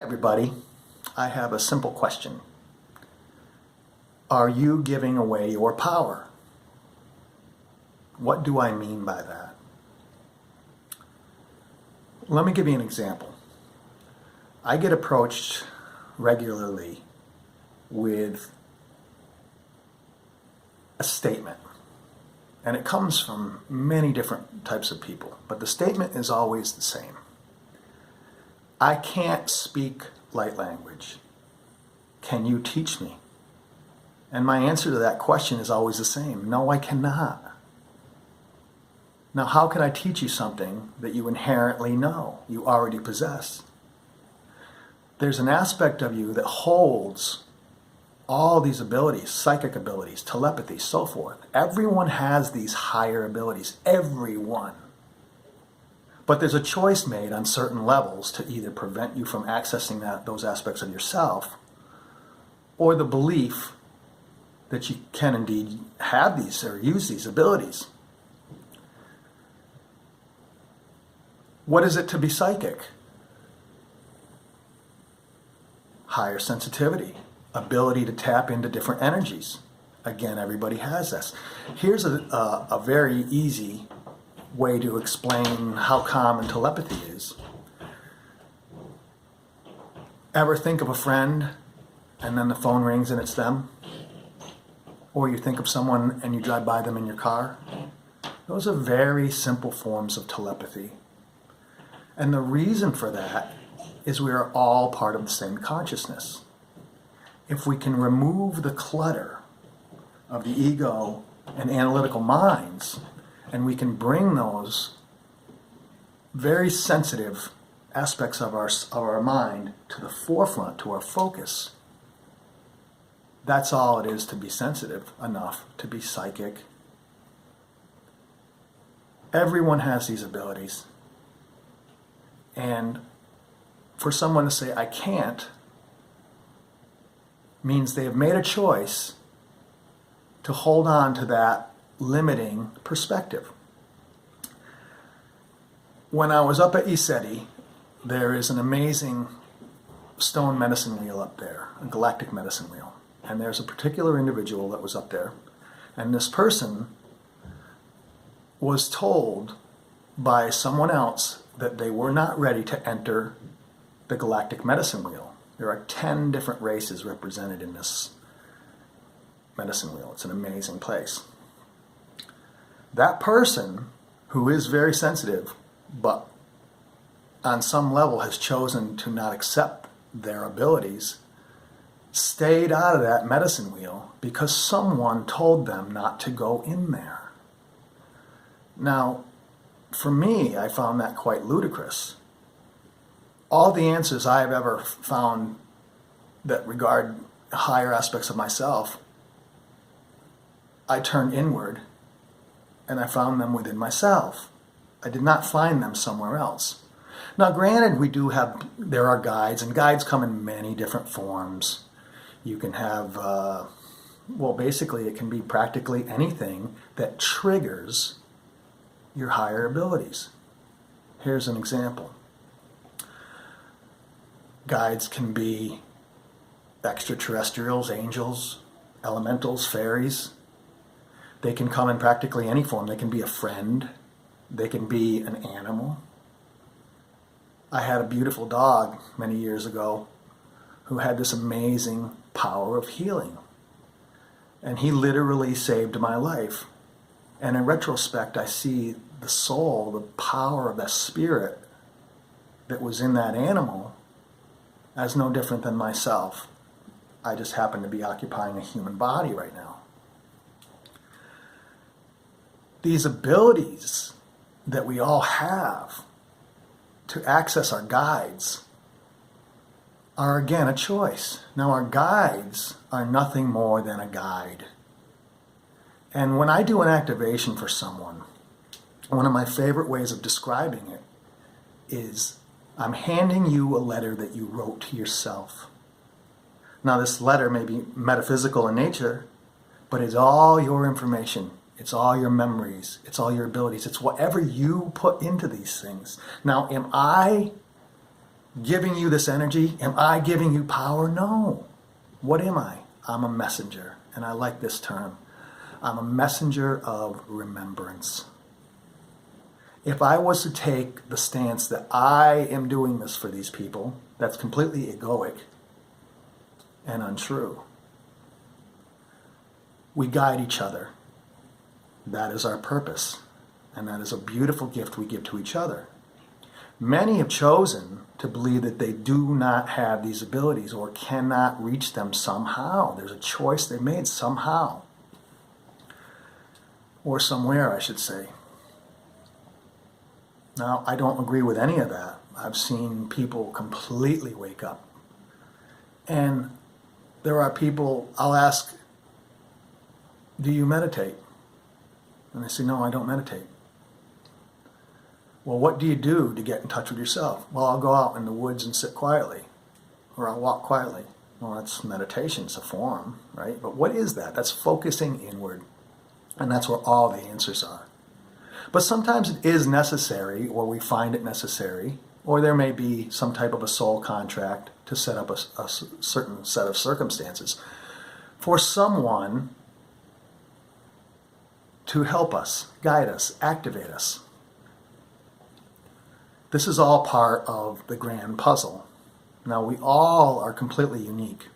Everybody, I have a simple question. Are you giving away your power? What do I mean by that? Let me give you an example. I get approached regularly with a statement, and it comes from many different types of people, but the statement is always the same. I can't speak light language. Can you teach me? And my answer to that question is always the same. No, I cannot. Now, how can I teach you something that you inherently know, you already possess? There's an aspect of you that holds all these abilities, psychic abilities, telepathy, so forth. Everyone has these higher abilities, everyone. But there's a choice made on certain levels to either prevent you from accessing those aspects of yourself, or the belief that you can indeed have these or use these abilities. What is it to be psychic? Higher sensitivity, ability to tap into different energies. Again, everybody has this. Here's a very easy way to explain how common telepathy is. Ever think of a friend and then the phone rings and it's them? Or you think of someone and you drive by them in your car? Those are very simple forms of telepathy. And the reason for that is we are all part of the same consciousness. If we can remove the clutter of the ego and analytical minds, and we can bring those very sensitive aspects of our mind to the forefront, to our focus, that's all it is to be sensitive enough to be psychic. Everyone has these abilities. And for someone to say, I can't, means they have made a choice to hold on to that limiting perspective. When I was up at ECETI, there is an amazing stone medicine wheel up there, a galactic medicine wheel. And there's a particular individual that was up there, and this person was told by someone else that they were not ready to enter the galactic medicine wheel. There are 10 different races represented in this medicine wheel. It's an amazing place. That person, who is very sensitive, but on some level has chosen to not accept their abilities, stayed out of that medicine wheel because someone told them not to go in there. Now, for me, I found that quite ludicrous. All the answers I have ever found that regard higher aspects of myself, I turned inward and I found them within myself. I did not find them somewhere else. Now, granted, there are guides, and guides come in many different forms. You can have, basically it can be practically anything that triggers your higher abilities. Here's an example. Guides can be extraterrestrials, angels, elementals, fairies. They can come in practically any form. They can be a friend. They can be an animal. I had a beautiful dog many years ago who had this amazing power of healing. And he literally saved my life. And in retrospect, I see the soul, the power of that spirit that was in that animal as no different than myself. I just happen to be occupying a human body right now. These abilities that we all have to access our guides are again a choice. Now, our guides are nothing more than a guide. And when I do an activation for someone, one of my favorite ways of describing it is I'm handing you a letter that you wrote to yourself. Now, this letter may be metaphysical in nature, but it's all your information. It's all your memories. It's all your abilities. It's whatever you put into these things. Now, am I giving you this energy. Am I giving you power? No. What am I? I'm a messenger. And I like this term. I'm a messenger of remembrance. If I was to take the stance that I am doing this for these people, that's completely egoic and untrue. We guide each other. That is our purpose. And that is a beautiful gift we give to each other. Many have chosen to believe that they do not have these abilities or cannot reach them somehow. There's a choice they made somehow. Or somewhere, I should say. Now, I don't agree with any of that. I've seen people completely wake up. And there are people, I'll ask, do you meditate? And they say, no, I don't meditate. Well, what do you do to get in touch with yourself? Well, I'll go out in the woods and sit quietly, or I'll walk quietly. Well, that's meditation, it's a form, right? But what is that? That's focusing inward. And that's where all the answers are. But sometimes it is necessary, or we find it necessary, or there may be some type of a soul contract to set up a certain set of circumstances for someone to help us, guide us, activate us. This is all part of the grand puzzle. Now, we all are completely unique.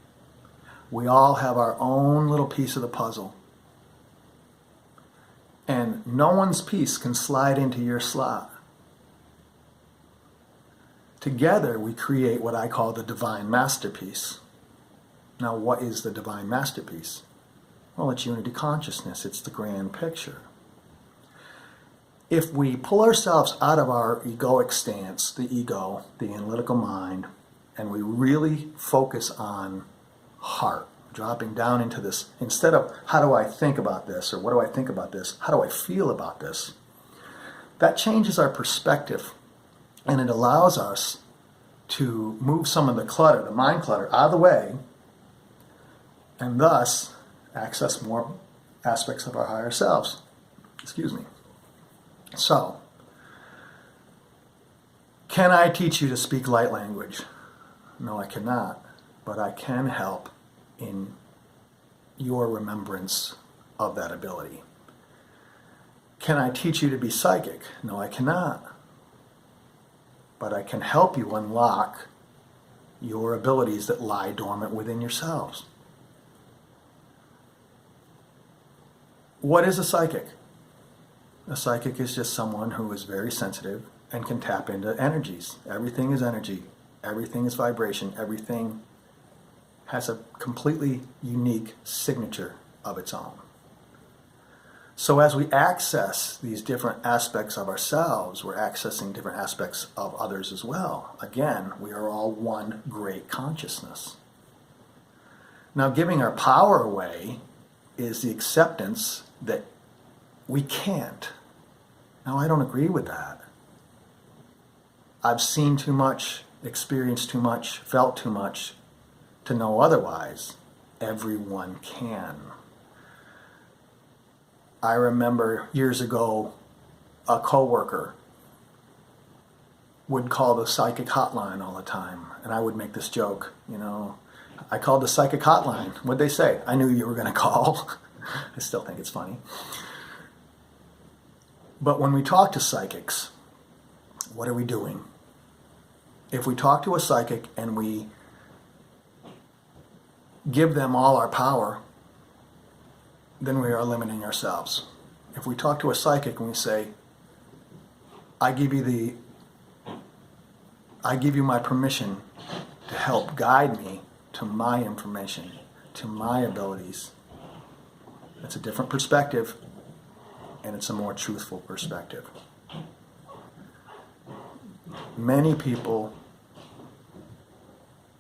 We all have our own little piece of the puzzle. And no one's piece can slide into your slot. Together, we create what I call the divine masterpiece. Now, what is the divine masterpiece? Well, it's unity consciousness. It's the grand picture. If we pull ourselves out of our egoic stance, the ego, the analytical mind, and we really focus on heart, dropping down into this, instead of how do I think about this, or what do I think about this, how do I feel about this, that changes our perspective, and it allows us to move some of the clutter, the mind clutter, out of the way, and thus access more aspects of our higher selves. Excuse me. So, can I teach you to speak light language? No, I cannot, but I can help in your remembrance of that ability. Can I teach you to be psychic? No, I cannot, but I can help you unlock your abilities that lie dormant within yourselves. What is a psychic? A psychic is just someone who is very sensitive and can tap into energies. Everything is energy. Everything is vibration. Everything has a completely unique signature of its own. So as we access these different aspects of ourselves, we're accessing different aspects of others as well. Again, we are all one great consciousness. Now, giving our power away is the acceptance that we can't. Now, I don't agree with that. I've seen too much, experienced too much, felt too much to know otherwise. Everyone can. I remember years ago, a coworker would call the psychic hotline all the time, and I would make this joke, I called the psychic hotline. What'd they say? I knew you were going to call. I still think it's funny. But when we talk to psychics, what are we doing? If we talk to a psychic and we give them all our power, then we are limiting ourselves. If we talk to a psychic and we say, I give you my permission to help guide me to my information, to my abilities, it's a different perspective, and it's a more truthful perspective. Many people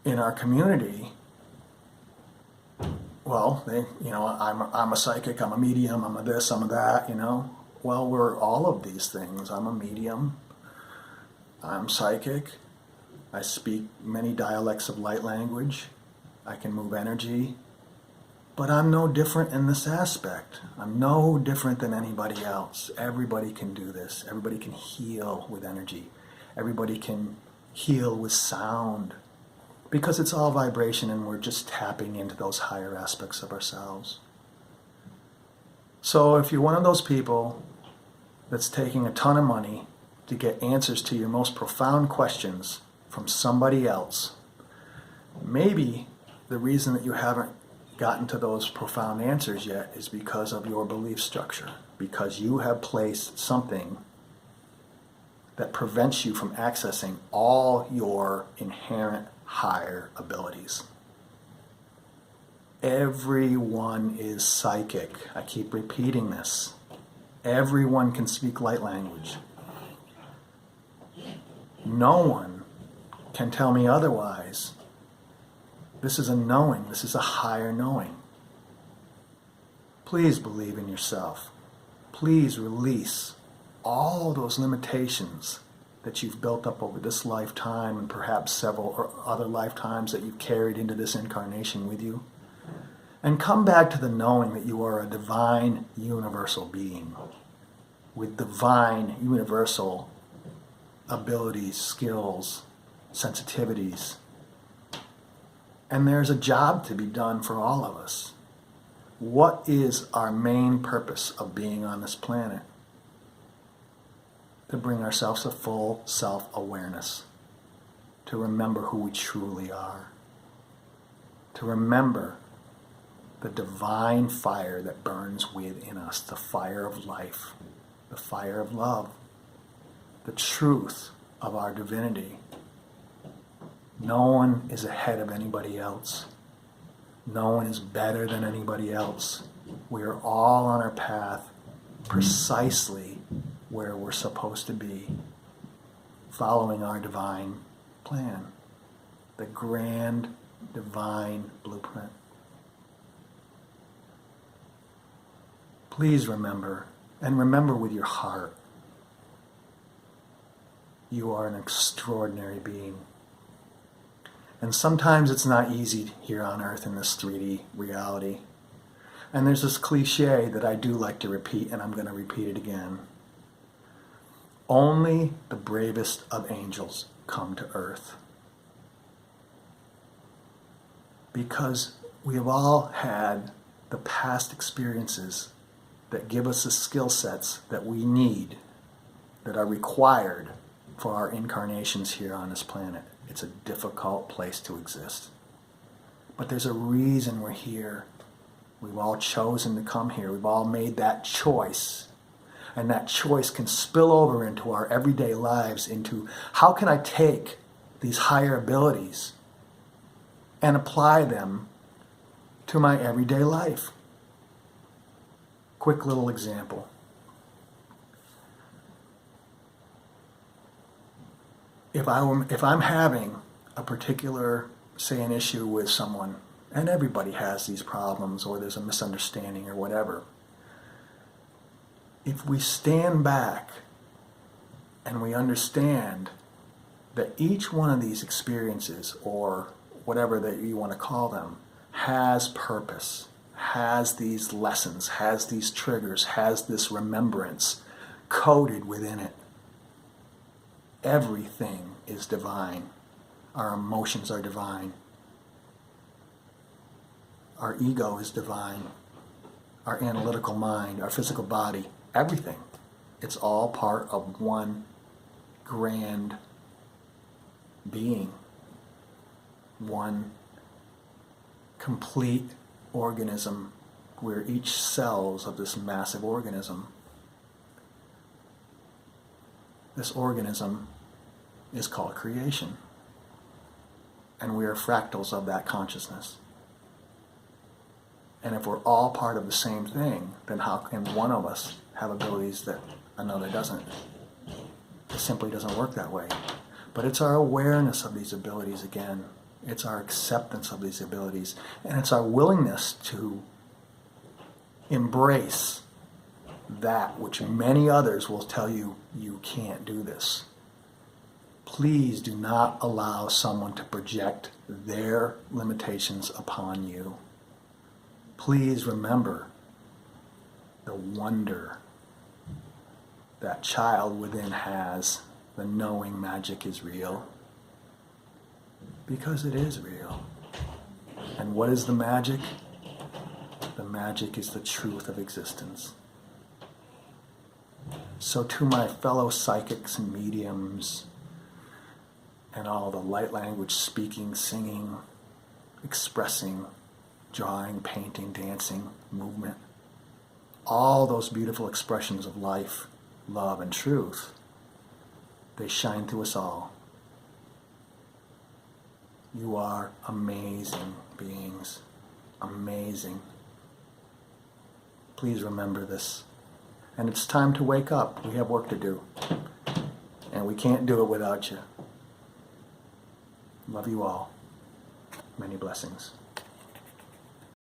in our community, well, I'm a psychic, I'm a medium, I'm a this, I'm a that, Well, we're all of these things. I'm a medium, I'm psychic, I speak many dialects of light language, I can move energy, but I'm no different in this aspect. I'm no different than anybody else. Everybody can do this. Everybody can heal with energy. Everybody can heal with sound, because it's all vibration and we're just tapping into those higher aspects of ourselves. So if you're one of those people that's taking a ton of money to get answers to your most profound questions from somebody else, maybe the reason that you haven't gotten to those profound answers yet is because of your belief structure, because you have placed something that prevents you from accessing all your inherent higher abilities. Everyone is psychic. I keep repeating this. Everyone can speak light language. No one can tell me otherwise. This is a knowing. This is a higher knowing. Please believe in yourself. Please release all those limitations that you've built up over this lifetime and perhaps several or other lifetimes that you've carried into this incarnation with you. And come back to the knowing that you are a divine universal being with divine universal abilities, skills, sensitivities. And there's a job to be done for all of us. What is our main purpose of being on this planet? To bring ourselves to full self-awareness, to remember who we truly are, to remember the divine fire that burns within us, the fire of life, the fire of love, the truth of our divinity. No one is ahead of anybody else. No one is better than anybody else. We are all on our path precisely where we're supposed to be, following our divine plan, the grand divine blueprint. Please remember, and remember with your heart, you are an extraordinary being. And sometimes it's not easy here on earth in this 3D reality. And there's this cliche that I do like to repeat, and I'm going to repeat it again. Only the bravest of angels come to earth. Because we have all had the past experiences that give us the skill sets that we need, that are required for our incarnations here on this planet. It's a difficult place to exist. But there's a reason we're here. We've all chosen to come here. We've all made that choice. And that choice can spill over into our everyday lives, into how can I take these higher abilities and apply them to my everyday life. Quick little example. If I'm having a particular, say, an issue with someone, and everybody has these problems, or there's a misunderstanding or whatever, if we stand back and we understand that each one of these experiences, or whatever that you want to call them, has purpose, has these lessons, has these triggers, has this remembrance coded within it. Everything is divine. Our emotions are divine. Our ego is divine. Our analytical mind, our physical body, everything. It's all part of one grand being. One complete organism. We're each cells of this massive organism. This organism is called creation. And we are fractals of that consciousness. And if we're all part of the same thing, then how can one of us have abilities that another doesn't? It simply doesn't work that way. But it's our awareness of these abilities again. It's our acceptance of these abilities. And it's our willingness to embrace that which many others will tell you, you can't do this. Please do not allow someone to project their limitations upon you. Please remember the wonder that child within has, the knowing magic is real. because it is real. And what is the magic? The magic is the truth of existence. So to my fellow psychics and mediums and all the light language speaking, singing, expressing, drawing, painting, dancing, movement, all those beautiful expressions of life, love, and truth, they shine through us all. You are amazing beings. Amazing. Please remember this. And it's time to wake up. We have work to do. And we can't do it without you. Love you all. Many blessings.